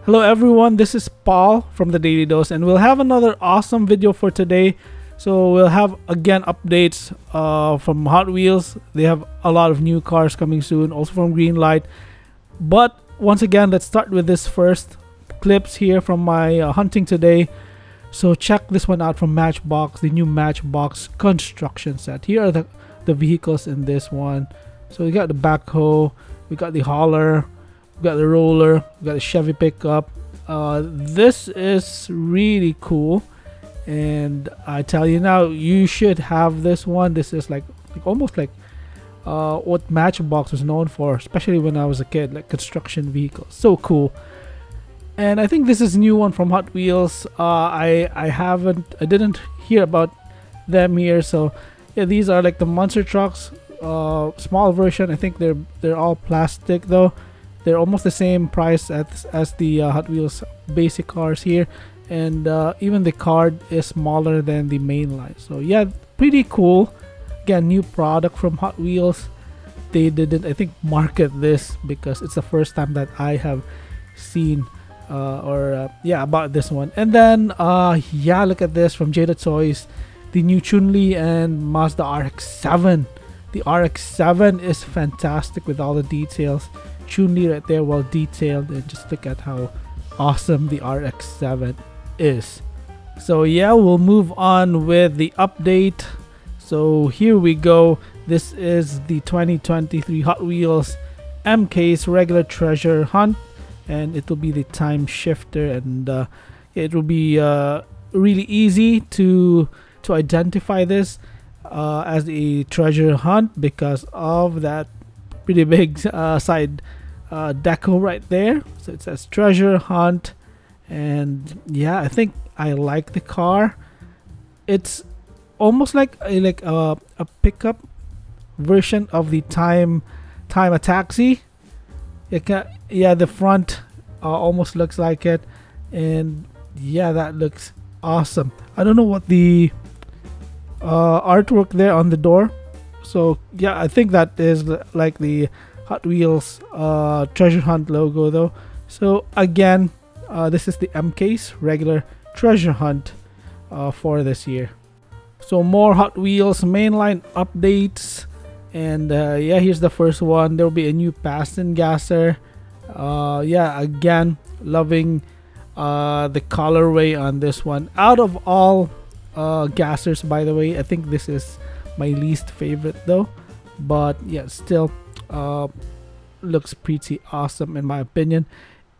Hello everyone, this is Paul from the Daily Dose, and we'll have another awesome video for today. So we'll have again updates from Hot Wheels. They have a lot of new cars coming soon, also from Greenlight. But once again, let's start with this first clips here from my hunting today. So check this one out from Matchbox, the new Matchbox Construction Set. Here are the vehicles in this one. So we got the backhoe, we got the hauler, we got the roller, we got a Chevy pickup. This is really cool, and I tell you now, you should have this one. This is like almost like what Matchbox was known for, especially when I was a kid, like construction vehicles. So cool. And I think this is a new one from Hot Wheels. I didn't hear about them here. So yeah, these are like the monster trucks, small version. I think they're all plastic though. They're almost the same price as the Hot Wheels basic cars here, and even the card is smaller than the main line. So yeah, pretty cool. Again, new product from Hot Wheels. They didn't, I think, market this because it's the first time that I have seen about this one. And then yeah, look at this from Jada Toys, the new Chun-Li and Mazda RX7. The RX7 is fantastic with all the details. Chun-Li right there, well detailed, and just look at how awesome the RX7 is. So yeah, we'll move on with the update. So here we go. This is the 2023 Hot Wheels MK's regular treasure hunt, and it will be the time shifter, and it will be really easy to identify this as a treasure hunt because of that pretty big side deco right there. So it says treasure hunt, and yeah, I think I like the car. It's almost like a pickup version of the time a taxi. Yeah, the front almost looks like it, and yeah, that looks awesome. I don't know what the artwork there on the door. So yeah, I think that is like the Hot Wheels treasure hunt logo though. So again, this is the MK's regular treasure hunt for this year. So more Hot Wheels mainline updates, and yeah, here's the first one. There will be a new piston gasser. Yeah, again, loving the colorway on this one. Out of all gassers, by the way, I think this is my least favorite though, but yeah, still looks pretty awesome in my opinion.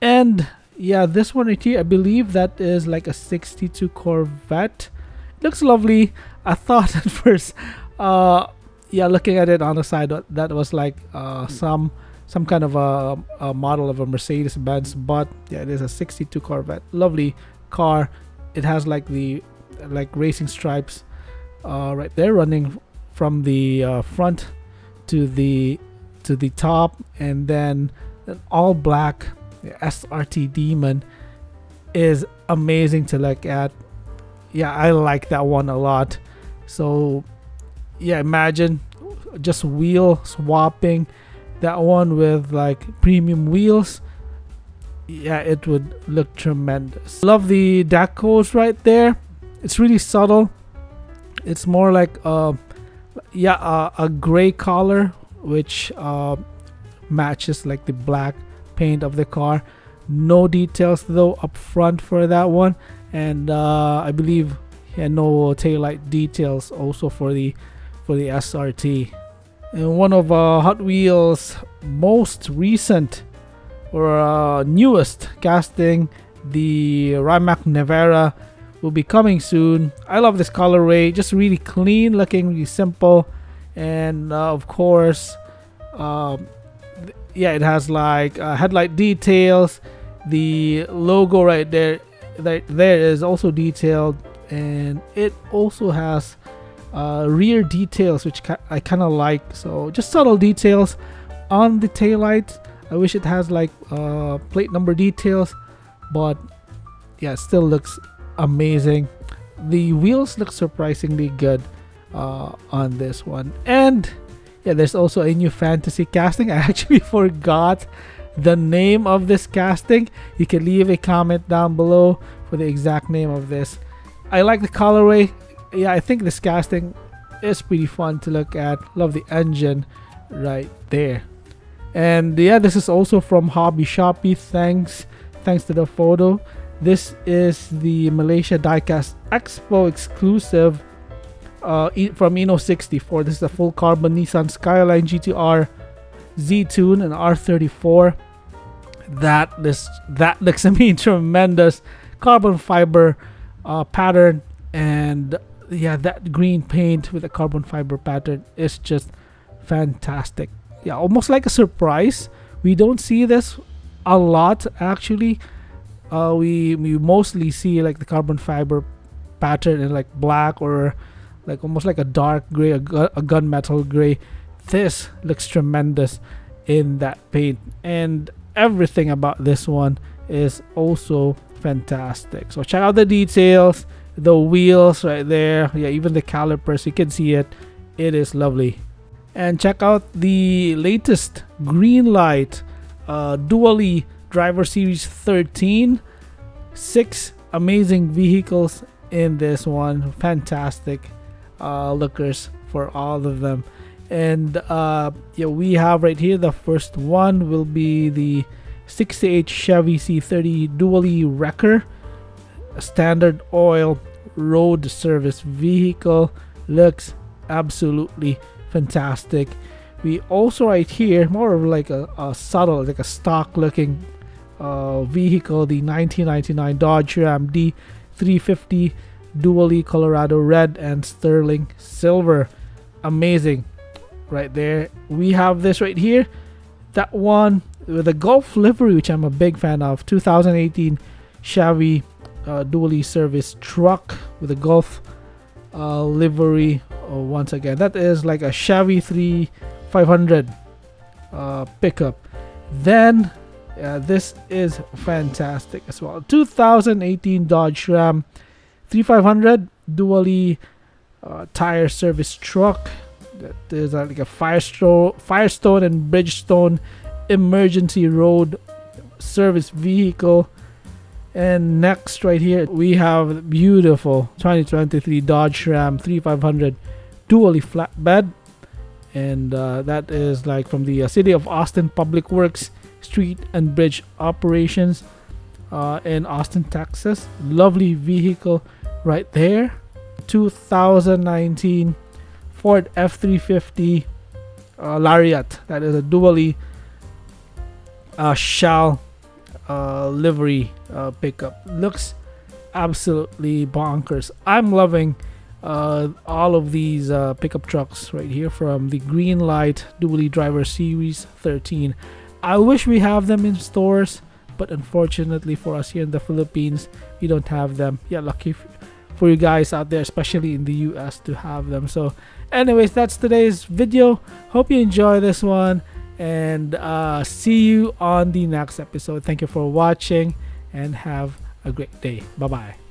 And yeah, this one right here, I believe that is like a 62 Corvette. Looks lovely. I thought at first yeah, looking at it on the side, that was like some kind of a model of a Mercedes-Benz, but yeah, it is a 62 Corvette. Lovely car. It has like the racing stripes right there running from the front to the top, and then an all black SRT Demon is amazing to look at. Yeah, I like that one a lot. So yeah, imagine just wheel swapping that one with like premium wheels. Yeah, it would look tremendous. Love the decos right there. It's really subtle. It's more like a gray color, which matches like the black paint of the car. No details though up front for that one, and I believe no taillight details also for the SRT. And one of Hot Wheels' most recent or newest casting, the Rimac Nevera, will be coming soon. I love this colorway, just really clean looking, really simple, and of course yeah, it has like headlight details. The logo right there is also detailed, and it also has rear details, which I kind of like. So just subtle details on the taillights. I wish it has like plate number details, but yeah, it still looks amazing. The wheels look surprisingly good on this one. And yeah, there's also a new fantasy casting. I actually forgot the name of this casting, you can leave a comment down below for the exact name of this. I like the colorway. Yeah, I think this casting is pretty fun to look at. Love the engine right there. And yeah, this is also from Hobby Shoppy. Thanks to the photo. This is the Malaysia Diecast Expo exclusive from Eno64. This is a full carbon Nissan Skyline GTR Z-Tune and R34. That looks to me tremendous. Carbon fiber pattern, and yeah, that green paint with a carbon fiber pattern is just fantastic. Yeah, almost like a surprise. We don't see this a lot actually. We mostly see like the carbon fiber pattern in like black or like almost like a dark gray, a gunmetal gray. This looks tremendous in that paint, and everything about this one is also fantastic. So check out the details, the wheels right there. Yeah, even the calipers, you can see it. It is lovely. And check out the latest Greenlight Dually Driver Series 13. 6 amazing vehicles in this one. Fantastic lookers for all of them. And yeah, we have right here, the first one will be the 68 Chevy C30 Dually Wrecker, a standard oil road service vehicle. Looks absolutely fantastic. We also right here, more of like a subtle, like a stock looking vehicle, the 1999 Dodge Ram D350 Dually Colorado Red and Sterling Silver. Amazing right there. We have this right here, that one with a Golf livery, which I'm a big fan of. 2018 Chevy Dually service truck with a Golf livery. Once again, that is like a Chevy 500 pickup. Then this is fantastic as well. 2018 Dodge Ram 3500 Dually tire service truck. That is like a Firestone and Bridgestone emergency road service vehicle. And next right here we have beautiful 2023 Dodge Ram 3500 Dually flatbed, and that is like from the City of Austin Public Works Street and Bridge Operations in Austin, Texas. Lovely vehicle right there. 2019 Ford F350 Lariat. That is a Dually shell livery pickup. Looks absolutely bonkers. I'm loving all of these pickup trucks right here from the Greenlight Dually Driver Series 13. I wish we have them in stores, but unfortunately for us here in the Philippines, we don't have them. Yeah, lucky for you guys out there, especially in the US, to have them. So anyways, that's today's video. Hope you enjoy this one, and see you on the next episode. Thank you for watching and have a great day. Bye bye.